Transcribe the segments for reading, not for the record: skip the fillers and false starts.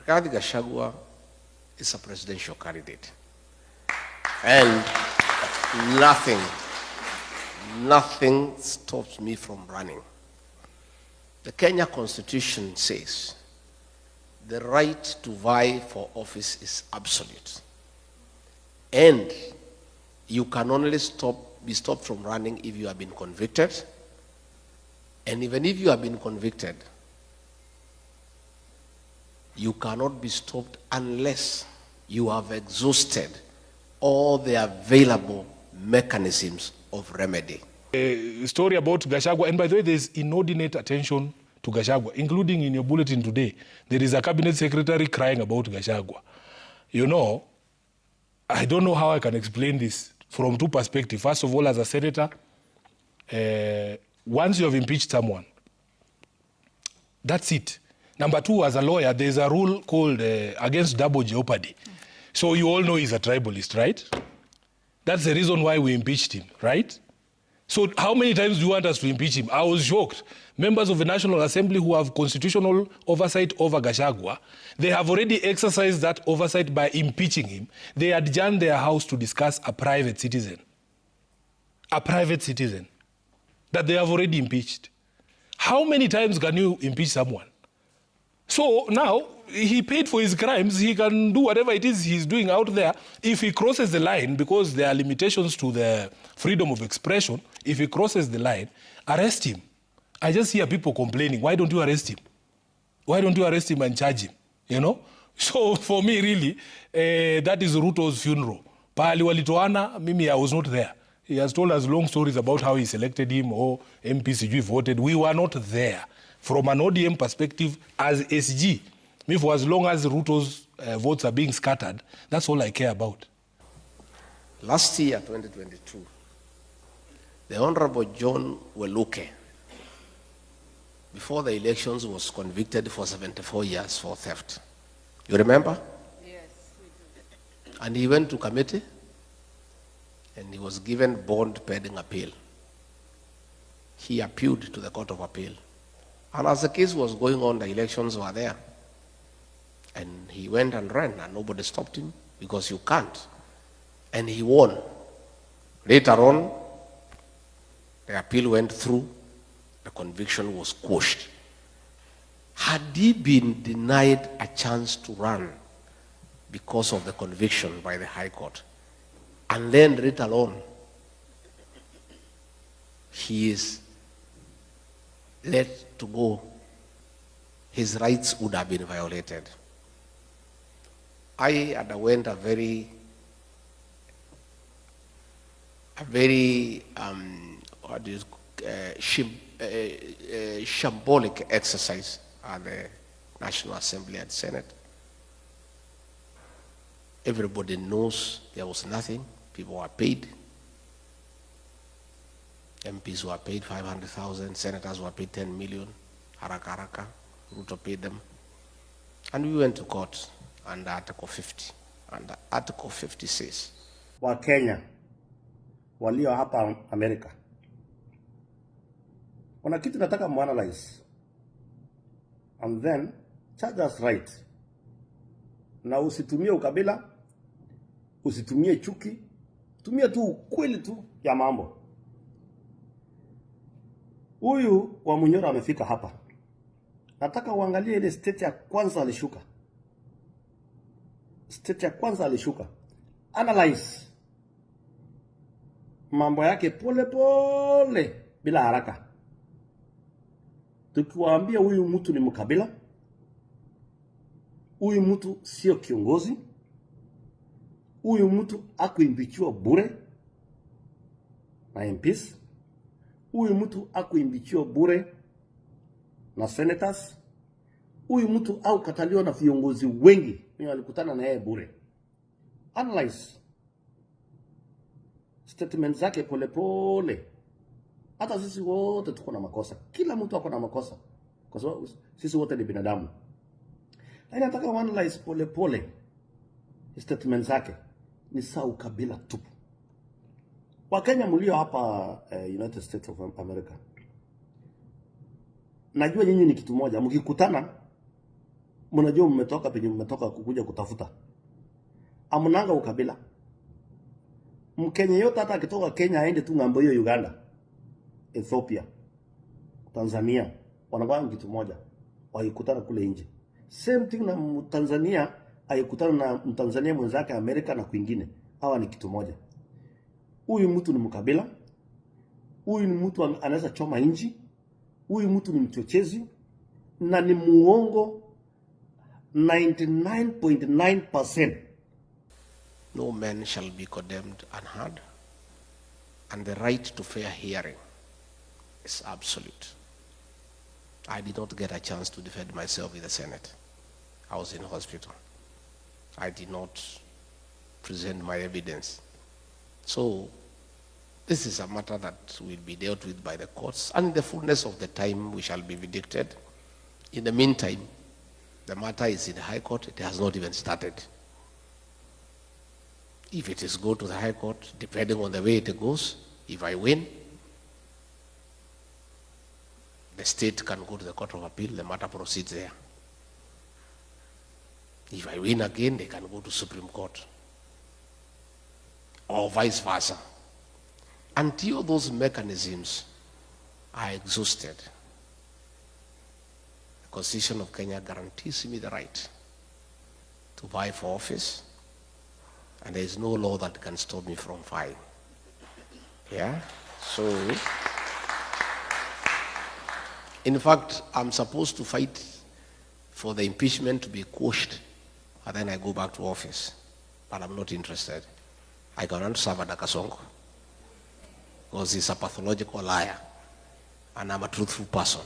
Rigathi Gachagua is a presidential candidate. And nothing stops me from running. The Kenya Constitution says the right to vie for office is absolute. And you can only be stopped from running if you have been convicted. And even if you have been convicted, you cannot be stopped unless you have exhausted all the available mechanisms of remedy. A story about Gachagua, and by the way, there's inordinate attention to Gachagua, including in your bulletin today. There is a cabinet secretary crying about Gachagua. You know, I don't know how I can explain this from two perspectives. First of all, as a senator, once you have impeached someone, that's it. Number two, as a lawyer, there's a rule called against double jeopardy. So you all know he's a tribalist, right? That's the reason why we impeached him, right? So how many times do you want us to impeach him? I was shocked. Members of the National Assembly who have constitutional oversight over Gachagua, they have already exercised that oversight by impeaching him. They adjourned their house to discuss a private citizen. A private citizen that they have already impeached. How many times can you impeach someone? So now, he paid for his crimes. He can do whatever it is he's doing out there. If he crosses the line, because there are limitations to the freedom of expression, if he crosses the line, arrest him. I just hear people complaining, why don't you arrest him? Why don't you arrest him and charge him? You know? So for me, really, that is Ruto's funeral. Pahali walitoana, mimi, I was not there. He has told us long stories about how he selected him or MPCG voted. We were not there. From an ODM perspective, as SG, for as long as Ruto's votes are being scattered, that's all I care about. Last year, 2022, the Honorable John Weluke, before the elections, was convicted for 74 years for theft. You remember? Yes, we do. And he went to committee, and he was given bond pending appeal. He appealed to the Court of Appeal. And as the case was going on, the elections were there. And he went and ran, and nobody stopped him, because you can't. And he won. Later on, the appeal went through, the conviction was quashed. Had he been denied a chance to run because of the conviction by the High Court, and then later on, he is let to go, his rights would have been violated. I underwent a very shambolic exercise at the National Assembly and Senate. Everybody knows there was nothing. People were paid. MPs were paid 500,000, senators were paid 10 million, haraka, Ruto paid them. And we went to court under Article 50. And Article 50 says, wa Kenya walio hapa Amerika, wana kitu nataka muanalyze, and then charge us right. Na usitumie ukabila, usitumie chuki, tumia tu ukweli tu ya mambo. Huyu wa Munyora amefika hapa. Nataka uangalie ile state ya kwanza alishuka. State ya kwanza alishuka. Analyze mambo yake pole pole bila haraka. Tukiwaambia huyu mtu ni mkabila, huyu mtu sio kiongozi, huyu mtu akuimbichiwa bure na MPs, huyu mtu akuimbichiwa bure na senators, huyu mtu au kataliwa na viongozi wengi ni walikutana na yeye bure. Analyze statement zake pole pole. Hata sisi wote tuko na makosa. Kila mtu ako na makosa. Kwa sababu sisi wote ni binadamu. Na nataka analyze pole pole statement zake. Ni sawa kabila tupu. Wakenya mlio hapa United States of America, najua nyinyi ni kitu moja. Mkikutana mnajua mmetoka penye mmetoka kukuja kutafuta. Amunanga ukabila. Mkenya yote hata akitoka Kenya aende tu ngambo hiyo Uganda, Ethiopia, Tanzania, wanakuwa kitu moja. Waikutana kule nje. Same thing na Tanzania aikutana na Mtanzania mwenzake Amerika na kwingine. Hawa ni kitu moja. Huyu mtu ni mkabila. Huyu ni mtu anaweza choma inji. Huyu mtu ni mchochezi na ni muongo 99.9%. No man shall be condemned unheard, and the right to fair hearing is absolute. I did not get a chance to defend myself in the Senate. I was in hospital. I did not present my evidence. So this is a matter that will be dealt with by the courts, and in the fullness of the time we shall be vindicted. In the meantime, the matter is in the High Court. It has not even started. If it is go to the High Court, depending on the way it goes, if I win, the state can go to the Court of Appeal, the matter proceeds there. If I win again, they can go to Supreme Court. Or vice versa. Until those mechanisms are exhausted, the Constitution of Kenya guarantees me the right to vie for office, and there is no law that can stop me from vying. Yeah? So, in fact, I'm supposed to fight for the impeachment to be quashed, and then I go back to office. But I'm not interested. I cannot serve under Kasongo, because he's a pathological liar, and I'm a truthful person.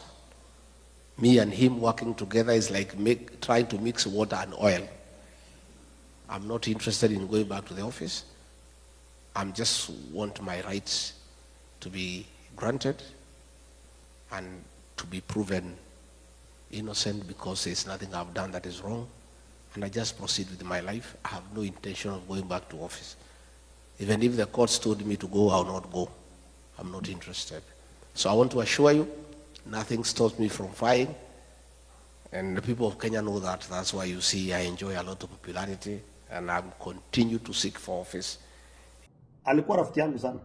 Me and him working together is like trying to mix water and oil. I'm not interested in going back to the office. I just want my rights to be granted and to be proven innocent, because there's nothing I've done that is wrong. And I just proceed with my life. I have no intention of going back to office. Even if the courts told me to go, I'll not go. I'm not interested. So I want to assure you, nothing stops me from vying. And the people of Kenya know that. That's why you see I enjoy a lot of popularity, and I continue to seek for office. Alikuwa rafiki yangu sana.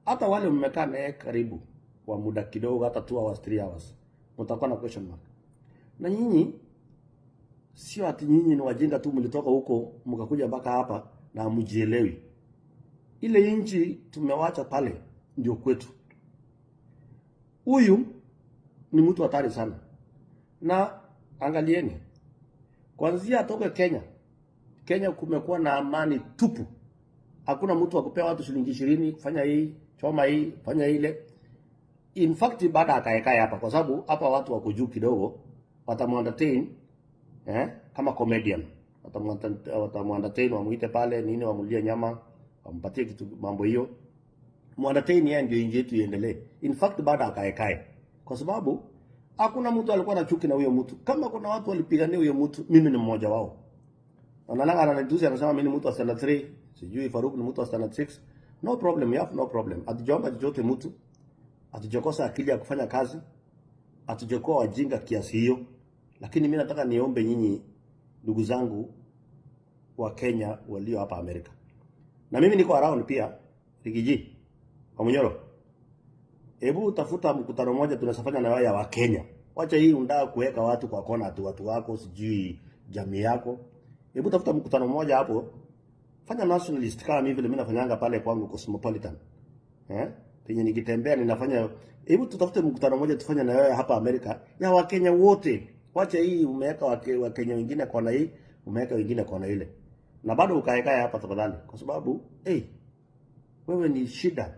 Hata wale mmekaa naye karibu kwa muda kidogo, hata 2 hours, 3 hours, mtakuwa na question mark. Na nyinyi sio ati nyinyi ni wajinga tu mlitoka huko mkakuja mpaka hapa na mjielewi. Ile inchi tumewacha pale ndio kwetu. Huyu ni mtu hatari sana. Na angalieni, kuanzia atoke Kenya kumekuwa na amani tupu. Hakuna mtu akupea watu shilingi 20, fanya hii, choma hii, fanya ile. In fact, baada akaekae hapa, kwa sababu hapa watu wako juu kidogo, watamuentertain kama comedian. Watamuentertain, wamuite pale nini, wamulie nyama, wampatie kitu mambo hiyo. Muentertain yeye ndio inji yetu iendelee. In fact, baada akaekae. Kwa sababu hakuna mtu alikuwa na chuki na huyo mtu. Kama kuna watu walipigania huyo mtu, mimi ni mmoja wao. Analanga ananitusi, anasema mimi ni mtu wa standard 3, sijui Faruk ni mtu wa standard 6. No problem, you have no problem. Atujomba chochote mtu, atujokosa akili ya kufanya kazi, atujokoa wajinga kiasi hiyo. Lakini mimi nataka niombe nyinyi ndugu zangu wa Kenya walio hapa Amerika. Na mimi niko around pia, Rigathi, kwa Munyoro. Hebu tafuta mkutano mmoja tunasafanya na wao wa Kenya. Wacha hii undaa kuweka watu kwa kona tu, watu wako sijui jamii yako. Hebu tafuta mkutano mmoja hapo. Fanya nationalist kama mimi vile mimi nafanyanga pale kwangu Cosmopolitan. Penye nikitembea ninafanya. Hebu tutafute mkutano mmoja tufanye na wewe hapa Amerika ya Wakenya wote. Wacha hii umeweka Wakenya wengine kona hii, umeweka wengine kona ile. Na bado ukaekae hapa tafadhali, kwa sababu wewe ni shida.